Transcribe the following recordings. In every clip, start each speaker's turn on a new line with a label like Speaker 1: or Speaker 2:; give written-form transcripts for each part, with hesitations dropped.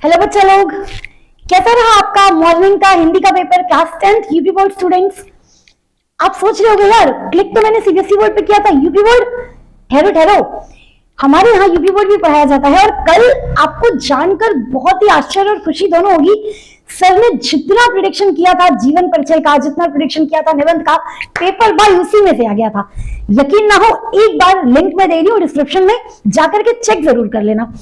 Speaker 1: Hello बच्चा लोग, कैसा रहा आपका मॉर्निंग का हिंदी का paper class 10th UP board students. आप सोच रहे होगे यार क्लिक तो मैंने सीबीएसई बोर्ड पे किया था, यूपी बोर्ड। ठहरो ठहरो, हमारे यहाँ यूपी बोर्ड भी पढ़ाया जाता है और कल आपको जानकर बहुत ही आश्चर्य और खुशी दोनों होगी। सर ने जितना प्रिडिक्शन किया था जीवन परिचय का, जितना प्रिडिक्शन किया था निबंध का, पेपर बाय उसी में से आ गया था। यकीन ना हो, एक बार लिंक में दे रही हूँ डिस्क्रिप्शन में, जाकर के चेक जरूर कर लेना।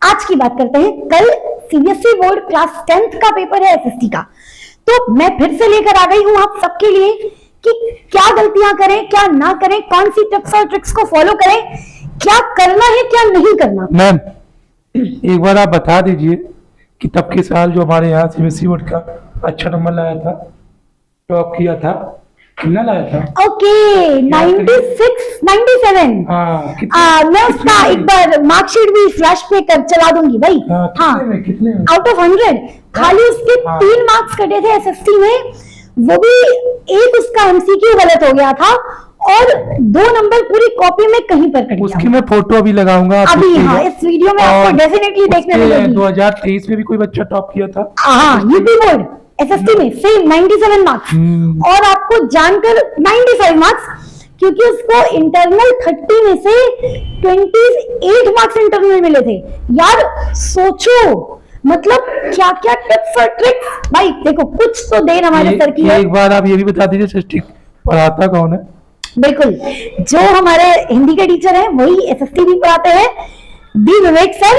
Speaker 1: आज की बात करते हैं, कल सीबीएसई बोर्ड क्लास 10th का पेपर है एसएसटी का। तो मैं फिर से लेकर आ गई हूं आप सबके लिए कि क्या गलतियां करें, क्या ना करें, कौन सी टिप्स और ट्रिक्स को फॉलो करें, क्या करना है क्या नहीं करना।
Speaker 2: मैम एक बार आप बता दीजिए कि तब के साल जो हमारे यहाँ सीबीएसई बोर्ड का अच्छा नंबर लाया था, टॉप किया था, कितना लाया था?
Speaker 1: ओके 96 97। मैं उसका एक बार मार्कशीट भी फ्लैश पे कर चला दूंगी भाई।
Speaker 2: कितने में?
Speaker 1: आउट ऑफ 100 खाली उसके 3 मार्क्स कटे थे एसएसटी में, वो भी एक उसका एमसीक्यू गलत हो गया था और 2 नंबर पूरी कॉपी में कहीं पर कट गया।
Speaker 2: उसकी मैं फोटो अभी लगाऊंगा
Speaker 1: अभी, हाँ इस वीडियो में आपको डेफिनेटली देखने मिलेगी।
Speaker 2: 2023 में भी कोई बच्चा टॉप किया था,
Speaker 1: हाँ यूपी बोर्ड एसएसटी में सेम 97 मार्क्स और आपको जानकर 95 मार्क्स, क्योंकि उसको इंटरनल 30 में से 28 मार्क्स इंटरनल मिले थे। यार सोचो, मतलब क्या क्या टिप्स और ट्रिक्स। भाई देखो कुछ तो देर हमारे सर की है।
Speaker 2: एक बार आप ये भी बता दीजिए सृष्टि पढ़ाता कौन है? बिल्कुल,
Speaker 1: जो हमारे हिंदी के टीचर हैं वही एसएसटी भी पढ़ाते हैं, बी विवेक सर,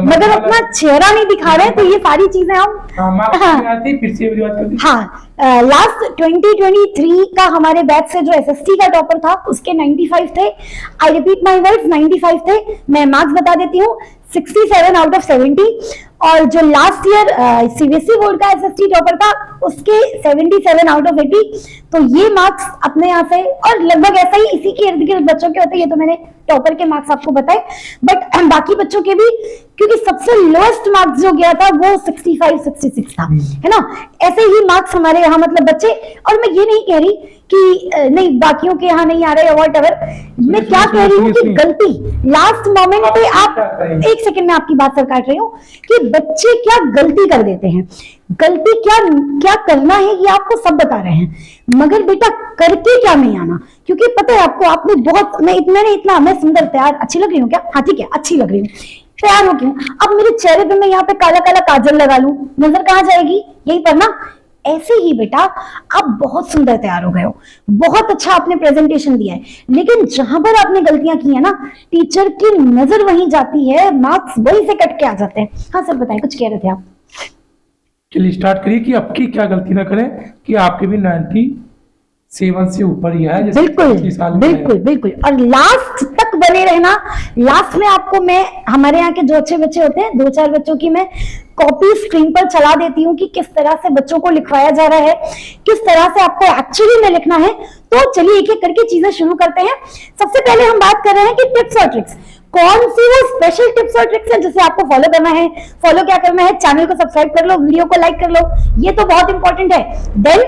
Speaker 1: मगर अपना चेहरा नहीं दिखा रहे, तो ये सारी चीजें हम हाँ लास्ट 2023 का हमारे बैच से जो एसएसटी का टॉपर था उसके 95 थे। आई रिपीट माय वर्ड्स, 95 थे। मैं मार्क्स बता देती हूँ, 67 आउट ऑफ 70। और जो लास्ट ईयर सीबीएसई बोर्ड का एसएसटी टॉपर था उसके 77 आउट ऑफ 80। तो ये मार्क्स अपने यहाँ से, और लगभग ऐसा ही इसी के इर्द गिर्द बच्चों के होते हैं। ये तो मैंने टॉपर के मार्क्स आपको बताए, बट बाकी बच्चों के भी, क्योंकि सबसे लोएस्ट मार्क्स जो गया था वो 65 66 था, है ना। ऐसे ही मार्क्स हमारे यहाँ मतलब बच्चे, और मैं ये नहीं कह रही कि नहीं बाकियों के यहाँ नहीं आ रहे वॉट एवर, मैं क्या कह रही हूँ कि गलती लास्ट मोमेंट पे आप, एक सेकंड में आपकी बात सर काट रही हूँ, कि बच्चे क्या गलती कर देते हैं। गलती क्या क्या करना है ये आपको सब बता रहे हैं, मगर बेटा करके क्या नहीं आना। क्योंकि पता है आपको, आपने बहुत, मैं सुंदर तैयार अच्छी लग रही हूँ क्या? हाँ ठीक है, अच्छी लग रही हूँ, तैयार हो क्यों? अब मेरे चेहरे पे मैं यहाँ पे काला काला काजल लगा लूं, नजर कहाँ जाएगी? यही पर ना। ऐसे ही बेटा आप बहुत सुंदर तैयार हो गए हो, बहुत अच्छा आपने प्रेजेंटेशन दिया है, लेकिन जहां पर आपने गलतियां की है ना, टीचर की नजर वहीं जाती है, मार्क्स वहीं से कट के आ जाते हैं। हाँ सर बताएं, कुछ कह रहे थे आप?
Speaker 2: चलिए स्टार्ट करिए कि आपकी क्या गलती ना करें कि आपके भी 97 से ऊपर ही है।
Speaker 1: बिल्कुल बिल्कुल बिल्कुल, और लास्ट तक बने रहना। लास्ट में आपको मैं, हमारे यहाँ के जो अच्छे बच्चे होते हैं 2-4 बच्चों की मैं कॉपी स्क्रीन पर चला देती हूँ कि किस तरह से बच्चों को लिखवाया जा रहा है, किस तरह से आपको एक्चुअली में लिखना है। तो चलिए एक एक करके चीजें शुरू करते हैं। सबसे पहले हम बात कर रहे हैं कि टिप्स और ट्रिक्स, कौन सी वो स्पेशल टिप्स और ट्रिक्स है जिसे आपको फॉलो करना है। फॉलो क्या करना है? चैनल को सब्सक्राइब कर लो, वीडियो को लाइक कर लो, ये तो बहुत इंपॉर्टेंट है। देन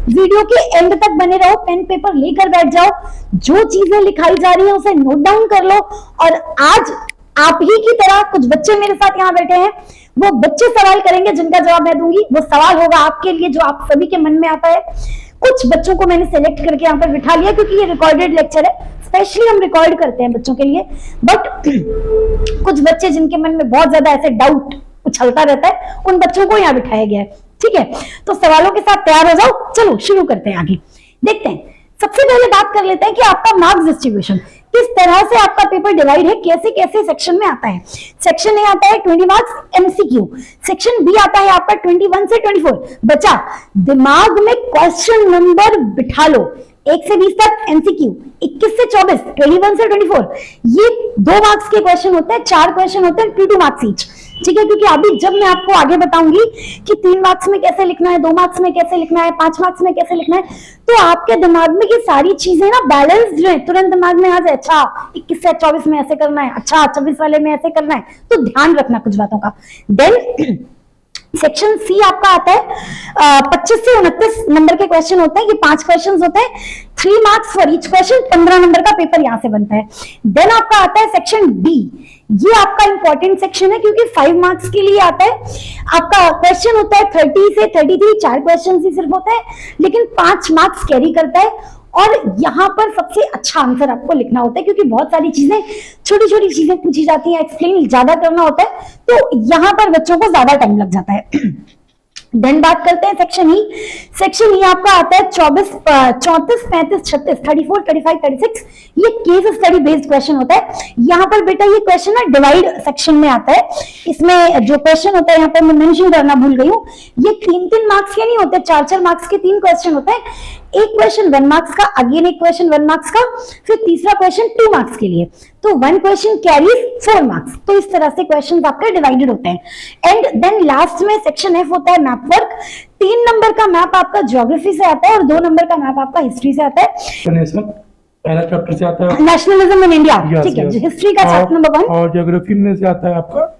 Speaker 1: वीडियो के एंड तक बने रहो, पेन पेपर लेकर बैठ जाओ, जो चीजें लिखाई जा रही है उसे नोट डाउन कर लो। और आज आप ही की तरह कुछ बच्चे मेरे साथ यहाँ बैठे हैं, वो बच्चे सवाल करेंगे जिनका जवाब मैं दूंगी। वो सवाल होगा आपके लिए जो आप सभी के मन में आता है। कुछ बच्चों को मैंने सेलेक्ट करके यहाँ पर बिठा लिया क्योंकि ये रिकॉर्डेड लेक्चर है, स्पेशली हम रिकॉर्ड करते हैं बच्चों के लिए। बट कुछ बच्चे जिनके मन में बहुत ज्यादा ऐसे डाउट उछलता रहता है, उन बच्चों को यहाँ बिठाया गया है, ठीक है। तो सवालों के साथ तैयार हो जाओ, चलो शुरू करते हैं, आगे देखते हैं। सबसे पहले बात कर लेते हैं कि आपका मार्क्स डिस्ट्रीब्यूशन किस तरह से आपका पेपर डिवाइड है, कैसे कैसे सेक्शन में आता है। सेक्शन ए आता है 20 मार्क्स एमसीक्यू, सेक्शन बी आता है आपका 21 से 24। बच्चा दिमाग में क्वेश्चन नंबर बिठा लो, 1 से 20 तक एमसीक्यू, 21 से 24, 21 से 24। ये 2 मार्क्स के क्वेश्चन होते हैं, 4 क्वेश्चन होते हैं, 2 मार्क्स ईच, ठीक है। क्योंकि अभी जब मैं आपको आगे बताऊंगी कि 3 मार्क्स में कैसे लिखना है, 2 मार्क्स में कैसे लिखना है, 5 मार्क्स में कैसे लिखना है, तो आपके दिमाग में ये सारी चीजें ना बैलेंस्ड रहे, तुरंत दिमाग में आ जाए। अच्छा 21 से 24 में ऐसे करना है, अच्छा 24 वाले में ऐसे करना है, तो ध्यान रखना कुछ बातों का। देन सेक्शन सी आपका आता है 25 से 29 नंबर के क्वेश्चन होते हैं। ये 5 क्वेश्चन होते हैं, 3 marks for each question, 15 number का पेपर यहां से बनता है। देन आपका आता है सेक्शन डी। ये आपका इंपॉर्टेंट सेक्शन है क्योंकि 5 मार्क्स के लिए आता है। आपका क्वेश्चन होता है 30 से 33, 4 क्वेश्चन ही सिर्फ होता है, लेकिन 5 मार्क्स कैरी करता है। और यहाँ पर सबसे अच्छा आंसर आपको लिखना होता है क्योंकि बहुत सारी चीजें, छोटी छोटी चीजें पूछी जाती हैं, एक्सप्लेन ज्यादा करना होता है, तो यहाँ पर बच्चों को ज्यादा टाइम लग जाता है। देन बात करते हैं सेक्शन ई। सेक्शन ई आपका आता है 24, 34, 35, 36, 34, 35, 36। ये केस स्टडी बेस्ड क्वेश्चन होता है। यहाँ पर बेटा ये क्वेश्चन ना डिवाइड सेक्शन में आता है। इसमें जो क्वेश्चन होता है, यहाँ पर मैं मेंशन करना भूल गई हूँ, ये 3-3 मार्क्स के नहीं होते, 4-4 मार्क्स के 3 क्वेश्चन होते हैं। एक क्वेश्चन 1 मार्क्स का, अगेन एक क्वेश्चन 1 मार्क्स का, फिर तीसरा क्वेश्चन 2 मार्क्स के लिए। तो 1 क्वेश्चन कैरीज 4 मार्क्स। तो इस तरह से क्वेश्चन आपके डिवाइडेड होते हैं। एंड देन लास्ट में सेक्शन एफ होता है मैप वर्क। 3 नंबर का मैप आपका ज्योग्राफी से आता है और 2 नंबर का मैप आपका हिस्ट्री से आता है।
Speaker 2: पहला चैप्टर से आता है
Speaker 1: नेशनलिज्म इन इंडिया, ठीक है, हिस्ट्री का चैप्टर नंबर 1,
Speaker 2: और ज्योग्राफी में से आता है आपका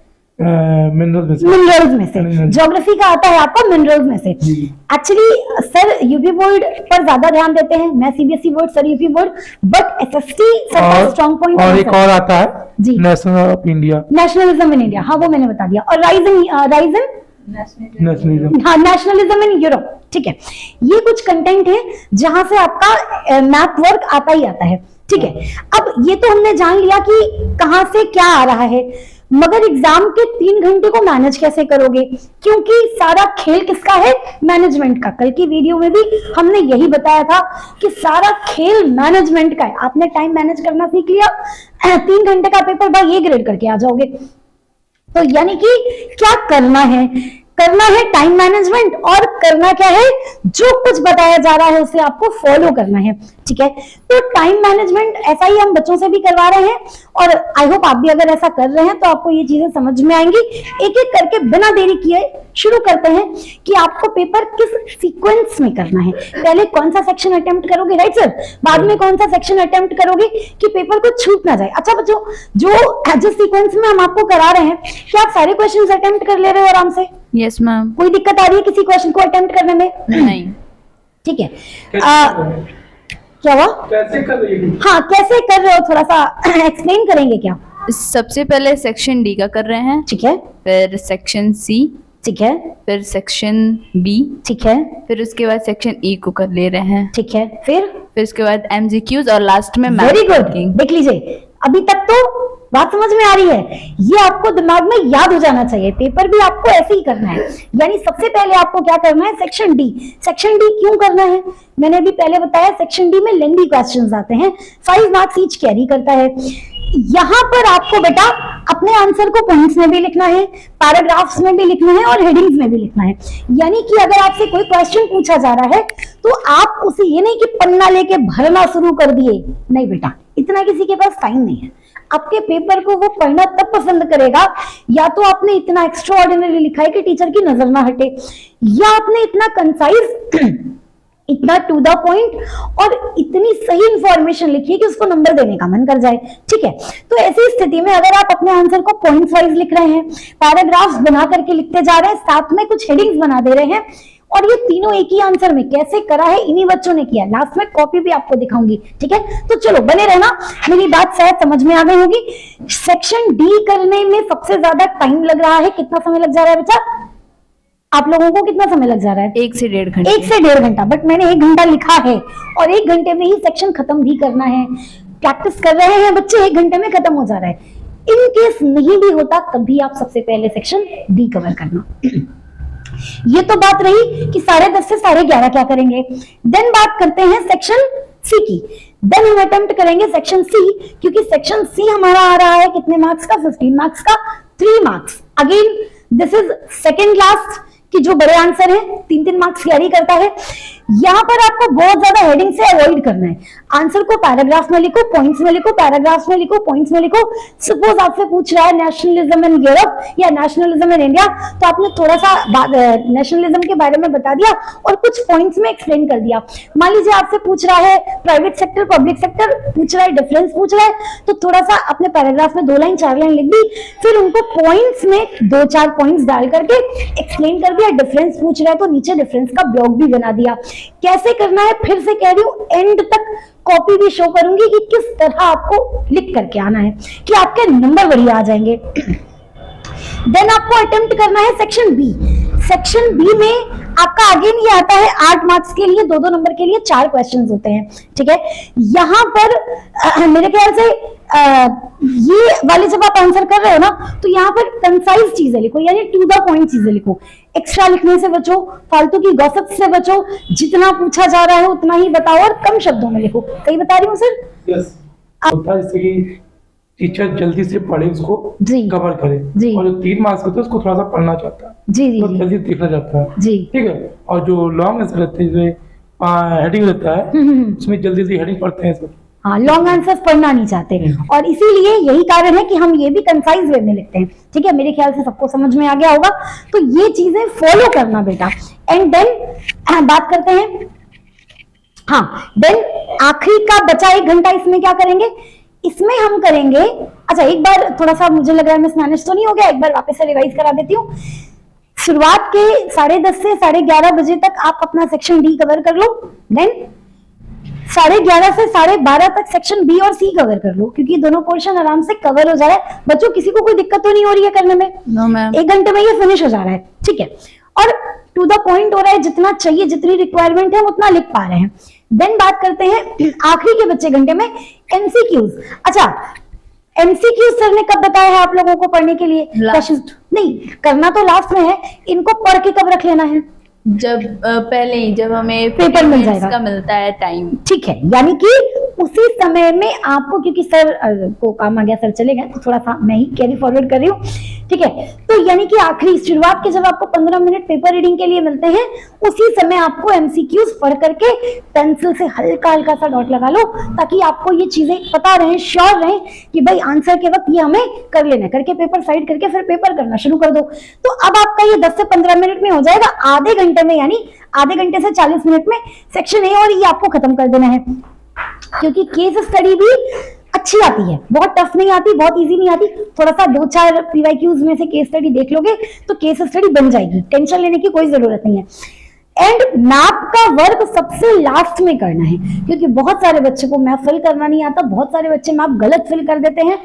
Speaker 2: मिनरल्स में से, ज्योग्राफी का आता है आपका मिनरल्स में से। एक्चुअली सर यूपी बोर्ड पर ज्यादा ध्यान देते हैं, मैं CBSE board, sir UP board, but SST sir का स्ट्रांग पॉइंट। और एक और आता है जी, national of India,
Speaker 1: nationalism in India, हाँ वो मैंने बता दिया। और राइजिंग
Speaker 2: नेशनलिज्म,
Speaker 1: हाँ नेशनलिज्म इन यूरोप, ठीक है। ये कुछ कंटेंट है जहां से आपका मैप वर्क आता ही आता है, ठीक है। अब ये तो हमने जान लिया कि कहां से क्या आ रहा है, मगर एग्जाम के 3 घंटे को मैनेज कैसे करोगे, क्योंकि सारा खेल किसका है, मैनेजमेंट का। कल की वीडियो में भी हमने यही बताया था कि सारा खेल मैनेजमेंट का है। आपने टाइम मैनेज करना सीख लिया, 3 घंटे का पेपर भाई A ग्रेड करके आ जाओगे। तो यानी कि क्या करना है, करना है टाइम मैनेजमेंट, और करना क्या है, जो कुछ बताया जा रहा है उसे आपको फॉलो करना है, ठीक है। तो टाइम मैनेजमेंट ऐसा ही हम बच्चों से भी करवा रहे हैं, और आई होप आप भी अगर ऐसा कर रहे हैं तो आपको ये चीजें समझ में आएंगी। एक एक करके बिना देरी किए शुरू करते हैं कि आपको पेपर किस सीक्वेंस में करना है। पहले कौन सा सेक्शन अटेम्प्ट करोगे, राइट सर, बाद में कौन सा सेक्शन अटेम्प्ट करोगे कि पेपर को छूट ना जाए। अच्छा बच्चों, जो सीक्वेंस में हम आपको करा रहे हैं, क्या आप सारे क्वेश्चन अटेम्प्ट कर ले रहे हो आराम से?
Speaker 3: Yes ma'am.
Speaker 1: कोई दिक्कत आ रही है किसी क्वेश्चन को अटेम्प्ट करने में?
Speaker 3: नहीं।
Speaker 1: ठीक है, क्या हुआ, कैसे कर रही हो? हाँ कैसे कर रहे हो, थोड़ा सा एक्सप्लेन करेंगे क्या?
Speaker 3: सबसे पहले सेक्शन डी का कर रहे हैं,
Speaker 1: ठीक है,
Speaker 3: फिर सेक्शन सी,
Speaker 1: ठीक है,
Speaker 3: फिर सेक्शन बी,
Speaker 1: ठीक है,
Speaker 3: फिर उसके बाद सेक्शन ई को कर ले रहे हैं,
Speaker 1: ठीक है, फिर
Speaker 3: उसके बाद एमसीक्यूज और लास्ट में
Speaker 1: वेरी गुड। देख लीजिए, अभी तक तो बात समझ में आ रही है, ये आपको दिमाग में याद हो जाना चाहिए। पेपर भी आपको ऐसे ही करना है, यानी सबसे पहले आपको क्या करना है, सेक्शन डी। सेक्शन डी क्यों करना है, मैंने अभी पहले बताया, सेक्शन डी में लेंथी क्वेश्चंस आते हैं, 5 मार्क्स ईच कैरी करता है। यहाँ पर आपको बेटा अपने आंसर को पॉइंट्स में भी लिखना है, पैराग्राफ्स में भी लिखना है और हेडिंग्स में भी लिखना है। यानी कि अगर आपसे कोई क्वेश्चन पूछा जा रहा है तो आप उसे ये नहीं कि पन्ना लेके भरना शुरू कर दिए, नहीं बेटा, इतना किसी के पास टाइम नहीं है। आपके पेपर को वो पढ़ना तब पसंद करेगा या तो आपने इतना एक्स्ट्रा ऑर्डिनरी लिखा है कि टीचर की नजर ना हटे, या आपने इतना कंसाइज, इतना टू द पॉइंट और इतनी सही इंफॉर्मेशन लिखी है कि उसको नंबर देने का मन कर जाए, ठीक है। तो ऐसी स्थिति में अगर आप अपने आंसर को पॉइंट्स वाइज लिख रहे हैं, पैराग्राफ्स बना करके लिखते जा रहे हैं, साथ में कुछ हेडिंग्स बना दे रहे हैं, और ये तीनों एक ही आंसर में कैसे करा है इन्हीं बच्चों ने किया। लास्ट में कॉपी भी आपको दिखाऊंगी, ठीक है। तो चलो बने रहना, मेरी बात शायद समझ में आ गई होगी। सेक्शन डी करने में सबसे ज्यादा टाइम लग रहा है, कितना समय लग जा रहा है बच्चा, आप लोगों को कितना समय लग जा रहा है?
Speaker 3: 1 से 1.5 घंटे।
Speaker 1: 1 से 1.5 घंटा, बट मैंने 1 घंटा लिखा है और 1 घंटे में ही सेक्शन खत्म भी करना है। प्रैक्टिस कर रहे हैं बच्चे, 1 घंटे में खत्म हो जा रहा है। इन केस नहीं भी होता तब भी आप सबसे पहले सेक्शन डी कवर करना। ये तो बात रही कि 10:30 से 11:30 क्या करेंगे। देन बात करते हैं सेक्शन सी की। देन हम अटेम्प्ट करेंगे सेक्शन सी, क्योंकि सेक्शन सी हमारा आ रहा है कितने मार्क्स का, 15 मार्क्स का, 3 marks. Again this is second last, कि जो बड़े आंसर हैं 3-3 मार्क्स कैरी करता है। यहाँ पर आपको बहुत ज्यादा हेडिंग से अवॉइड करना है। आंसर को पैराग्राफ में लिखो, पॉइंट्स में लिखो, पैराग्राफ में लिखो, पॉइंट्स में लिखो। सपोज आपसे पूछ रहा है नेशनलिज्म इन यूरोप या नेशनलिज्म इन इंडिया, तो आपने थोड़ा सा नेशनलिज्म के बारे में बता दिया और कुछ पॉइंट्स में एक्सप्लेन कर दिया। मान लीजिए आपसे पूछ रहा है प्राइवेट सेक्टर पब्लिक सेक्टर पूछ रहा है, डिफरेंस पूछ रहा है, तो थोड़ा सा अपने पैराग्राफ में 2 लाइन 4 लाइन लिख दी, फिर उनको पॉइंट्स में 2-4 पॉइंट्स डाल करके एक्सप्लेन कर दिया। डिफरेंस पूछ रहा है तो नीचे डिफरेंस का ब्लॉग भी बना दिया। कैसे करना है फिर से कह रही हूँ, एंड तक कॉपी भी शो करूंगी कि किस तरह आपको लिख करके आना है कि आपके नंबर बढ़िया आ जाएंगे। देन आपको अटेम्प्ट करना है सेक्शन बी। सेक्शन बी में आपका अगेन ये आता है 8 मार्क्स के लिए 2-2 नंबर के लिए 4 क्वेश्चंस होते हैं, ठीक है। यहाँ पर मेरे ख्याल से ये वाले जब आप आंसर कर रहे हो ना, तो यहाँ पर कंसाइज चीजें लिखो, यानी टू द पॉइंट चीजें लिखो। एक्स्ट्रा लिखने से बचो, फालतू की गॉसिप से बचो, जितना पूछा जा रहा है उतना ही बताओ और कम शब्दों में लिखो। सही बता रही हूँ सर?
Speaker 2: यस। जैसे कि टीचर जल्दी से पढ़े, उसको कवर करे
Speaker 1: जी।
Speaker 2: और जो 3 मार्क्स होते हैं उसको थोड़ा सा पढ़ना चाहता है
Speaker 1: जी जी
Speaker 2: तो
Speaker 1: जी
Speaker 2: जल्दी देखना चाहता है
Speaker 1: जी,
Speaker 2: ठीक है। और जो लॉन्ग आंसर रहते हैं हेडिंग रहता है उसमें जल्दी से हेडिंग पढ़ते हैं सब।
Speaker 1: हाँ, लॉन्ग आंसर्स पढ़ना नहीं चाहते और इसीलिए यही कारण है कि हम ये भी कंसाइज वे में लिखते हैं, ठीक है। मेरे ख्याल से सबको समझ में आ गया होगा, तो ये चीजें फॉलो करना बेटा। एंड देन बात करते हैं, हाँ, देन आखिरी का बचा 1 घंटा, इसमें क्या करेंगे? इसमें हम करेंगे, अच्छा एक बार थोड़ा सा मुझे लग रहा है मिसमैनेज तो नहीं हो गया, एक बार वापस से रिवाइज करा देती हूँ। शुरुआत के 10:30 से 11:30 बजे तक आप अपना सेक्शन डी कवर कर लो। देन 11:30 से 12:30 तक सेक्शन बी और सी कवर कर लो, क्योंकि दोनों पोर्शन आराम से कवर हो जा रहा है। बच्चों किसी को कोई दिक्कत तो नहीं हो रही है करने में?
Speaker 3: No ma'am.
Speaker 1: 1 घंटे में ये फिनिश हो जा रहा है, ठीक है। और टू द पॉइंट हो रहा है, जितना चाहिए जितनी रिक्वायरमेंट है उतना लिख पा रहे हैं। देन बात करते हैं आखिरी के बच्चे घंटे में एमसीक्यूज। अच्छा, एमसीक्यूज सर ने कब बताया है आप लोगों को पढ़ने के लिए? क्वेश्चन नहीं करना तो लास्ट में है, इनको पढ़ के कब रख लेना है?
Speaker 3: जब पहले ही, जब हमें
Speaker 1: पेपर मिल जाएगा
Speaker 3: का मिलता है टाइम,
Speaker 1: ठीक है। यानी कि उसी समय में आपको, क्योंकि सर को काम आ गया, सर चले गए, तो थोड़ा सा मैं ही कैरी फॉरवर्ड कर रही हूँ, ठीक है। तो यानी कि आखिरी शुरुआत के जब आपको 15 मिनट पेपर रीडिंग के लिए मिलते हैं, उसी समय आपको एमसीक्यूज पढ़ करके पेंसिल से हल्का हल्का सा डॉट लगा लो, ताकि आपको ये चीजें पता रहे, श्योर रहे कि भाई आंसर के वक्त ये हमें कर लेना, करके पेपर साइड करके फिर पेपर करना शुरू कर दो। तो अब आपका ये 10 से 15 मिनट में हो जाएगा, आधे घंटे में, यानी आधे घंटे से 40 मिनट में सेक्शन ए और ये आपको खत्म कर देना है। क्योंकि केस स्टडी भी अच्छी आती है, बहुत टफ नहीं आती, बहुत इजी नहीं आती। थोड़ा सा 2-4 पीवाईक्यूज में से केस स्टडी देख लोगे तो केस स्टडी बन जाएगी, टेंशन लेने की कोई जरूरत नहीं है। एंड मैप का वर्क सबसे लास्ट में करना है, क्योंकि बहुत सारे बच्चे को मैप फिल करना नहीं आता, बहुत सारे बच्चे मैप गलत फिल कर देते हैं।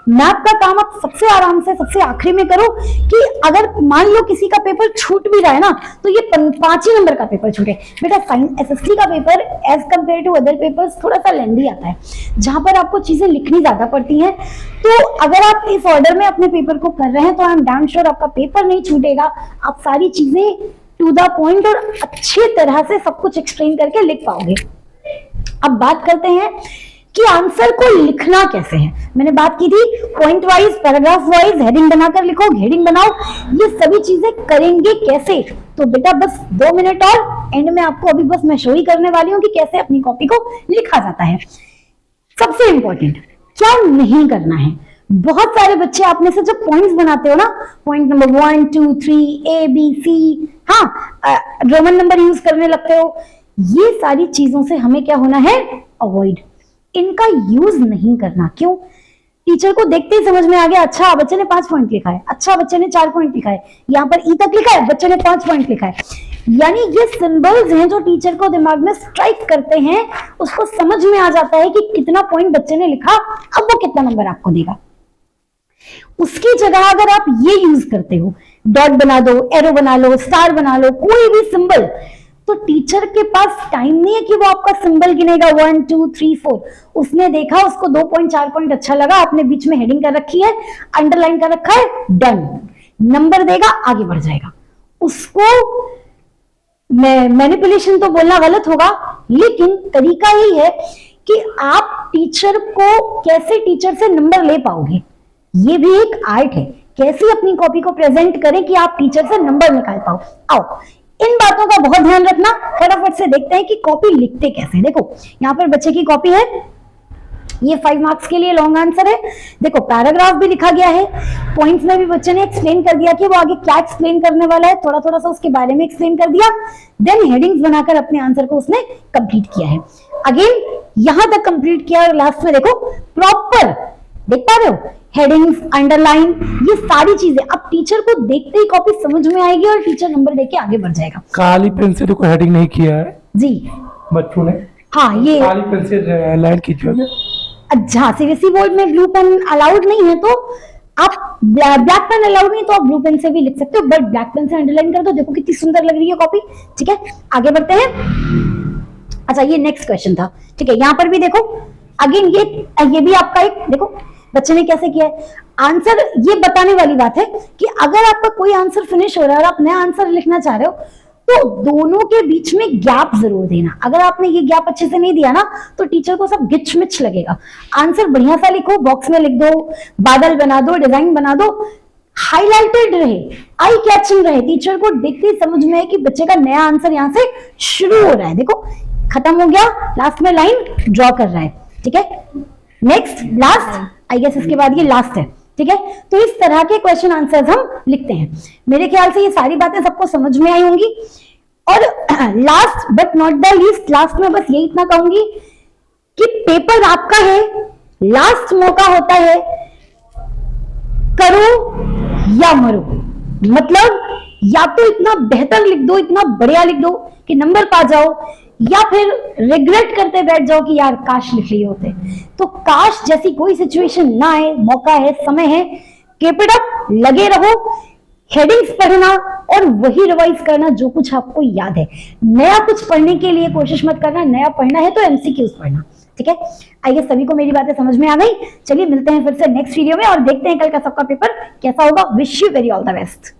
Speaker 1: मैप का काम आप सबसे आराम से सबसे आखिरी में करो, कि अगर मान लो किसी का पेपर छूट भी रहा है ना, तो ये 5 ही नंबर का पेपर छूटे। बेटा साइंस एसएसटी का paper as compare to other papers थोड़ा सा लेंदी आता है, जहां पर आपको चीजें लिखनी ज्यादा पड़ती हैं। तो अगर आप इस ऑर्डर में अपने पेपर को कर रहे हैं तो आई एम डैम श्योर आपका पेपर नहीं छूटेगा, आप सारी चीजें टू द पॉइंट और अच्छी तरह से सब कुछ एक्सप्लेन करके लिख पाओगे। अब बात करते हैं कि आंसर को लिखना कैसे है। मैंने बात की थी point wise, paragraph wise, heading बनाकर लिखो, हेडिंग बनाओ, ये सभी चीजें करेंगे कैसे? तो बेटा बस 2 मिनट और, एंड में आपको अभी बस मैं शो ही करने वाली हूँ कि कैसे अपनी कॉपी को लिखा जाता है। सबसे इंपॉर्टेंट क्या नहीं करना है। बहुत सारे बच्चे आप में से जब पॉइंट्स बनाते हो ना, point number 1 2 3 A B C, हाँ, रोमन नंबर यूज करने लगते हो, ये सारी चीजों से हमें क्या होना है? अवॉइड, इनका यूज नहीं करना। क्यों? टीचर को देखते ही समझ में आ गया, अच्छा बच्चे ने 5 पॉइंट लिखा है, अच्छा बच्चे ने 4 पॉइंट लिखा है, यहाँ पर ई तक लिखा है, बच्चे ने 5 पॉइंट लिखा है। यानी ये सिंबल्स हैं जो टीचर को दिमाग में स्ट्राइक करते हैं, उसको समझ में आ जाता है कि कितना पॉइंट बच्चे ने लिखा, अब वो कितना नंबर आपको देगा। उसकी जगह अगर आप ये यूज करते हो, डॉट बना दो, एरो बना लो, स्टार बना लो, कोई भी सिंबल, तो टीचर के पास टाइम नहीं है कि वो आपका सिंबल गिनेगा 1 2 3 4। उसने देखा, उसको 2 पॉइंट 4 पॉइंट अच्छा लगा, आपने बीच में हेडिंग कर रखी है, अंडरलाइन कर रखा है, डन, नंबर देगा, आगे बढ़ जाएगा। उसको मैनिपुलेशन तो बोलना गलत होगा, लेकिन तरीका यही है कि आप टीचर को कैसे टीचर से नंबर ले पाओगे, ये भी एक आर्ट है। कैसी अपनी कॉपी को प्रेजेंट करें कि आप टीचर से नंबर निकाल पाओ। आओ इन बातों का बहुत ध्यान रखना। फटाफट से देखते हैं कि कॉपी लिखते कैसे हैं। देखो यहाँ पर बच्चे की कॉपी है, ये 5 मार्क्स के लिए लॉन्ग आंसर है। देखो पैराग्राफ भी लिखा गया है, पॉइंट्स में भी बच्चे ने एक्सप्लेन कर दिया कि वो आगे क्या एक्सप्लेन करने वाला है, थोड़ा थोड़ा सा उसके बारे में एक्सप्लेन कर दिया। देन हेडिंग्स बनाकर अपने आंसर को उसने कंप्लीट किया है। अगेन यहां तक कंप्लीट किया और लास्ट में देखो प्रॉपर देख पा रहे हो, हेडिंग्स, अंडरलाइन, ये सारी चीजें अब टीचर को देखते ही कॉपी समझ में आएगी और टीचर नंबर देके आगे बढ़ जाएगा।
Speaker 2: काली पेन से देखो हेडिंग नहीं किया है
Speaker 1: जी
Speaker 2: बच्चों ने,
Speaker 1: हाँ ये
Speaker 2: काली पेन से लाइन कीजिए।
Speaker 1: अच्छा सीबीएसई बोर्ड में ब्लू पेन अलाउड नहीं है तो आप ब्लैक पेन अलाउड नहीं तो आप ब्लू पेन से भी लिख सकते हो, बट ब्लैक पेन से अंडरलाइन कर दो। देखो कितनी सुंदर लग रही है कॉपी। ठीक है आगे बढ़ते हैं। अच्छा ये नेक्स्ट क्वेश्चन था। ठीक है यहाँ पर भी देखो अगेन ये भी आपका एक देखो बच्चे ने कैसे किया है आंसर। ये बताने वाली बात है कि अगर आपका कोई आंसर फिनिश हो रहा है और आप नया आंसर लिखना चाह रहे हो तो दोनों के बीच में गैप जरूर देना। अगर आपने ये गैप अच्छे से नहीं दिया ना तो टीचर को सब गिच मिच लगेगा। आंसर बढ़िया सा लिखो, बॉक्स में लिख दो, बादल बना दो, डिजाइन बना दो, हाईलाइटेड रहे, आई कैचिंग रहे, टीचर को देखते ही समझ में आए कि बच्चे का नया आंसर यहां से शुरू हो रहा है। देखो खत्म हो गया, लास्ट में लाइन ड्रॉ कर रहा है। ठीक है नेक्स्ट लास्ट आई गेस इसके बाद ये लास्ट है। ठीक है तो इस तरह के क्वेश्चन आंसर्स हम लिखते हैं। मेरे ख्याल से ये सारी बातें सबको समझ में आई होंगी। और last but not the least, last में बस यही इतना कहूंगी कि पेपर आपका है, लास्ट मौका होता है, करो या मरो। मतलब या तो इतना बेहतर लिख दो, इतना बढ़िया लिख दो कि नंबर पा जाओ, या फिर रिग्रेट करते बैठ जाओ कि यार काश लिख लिए होते। तो काश जैसी कोई सिचुएशन ना आए, मौका है, समय है, कीप इट अप, लगे रहो, हेडिंग्स पढ़ना और वही रिवाइज करना जो कुछ आपको याद है। नया कुछ पढ़ने के लिए कोशिश मत करना, नया पढ़ना है तो एमसीक्यूज पढ़ना। ठीक है आई गेस सभी को मेरी बातें समझ में आ गई। चलिए मिलते हैं फिर से नेक्स्ट वीडियो में और देखते हैं कल का सबका पेपर कैसा होगा। Wish you very all the best.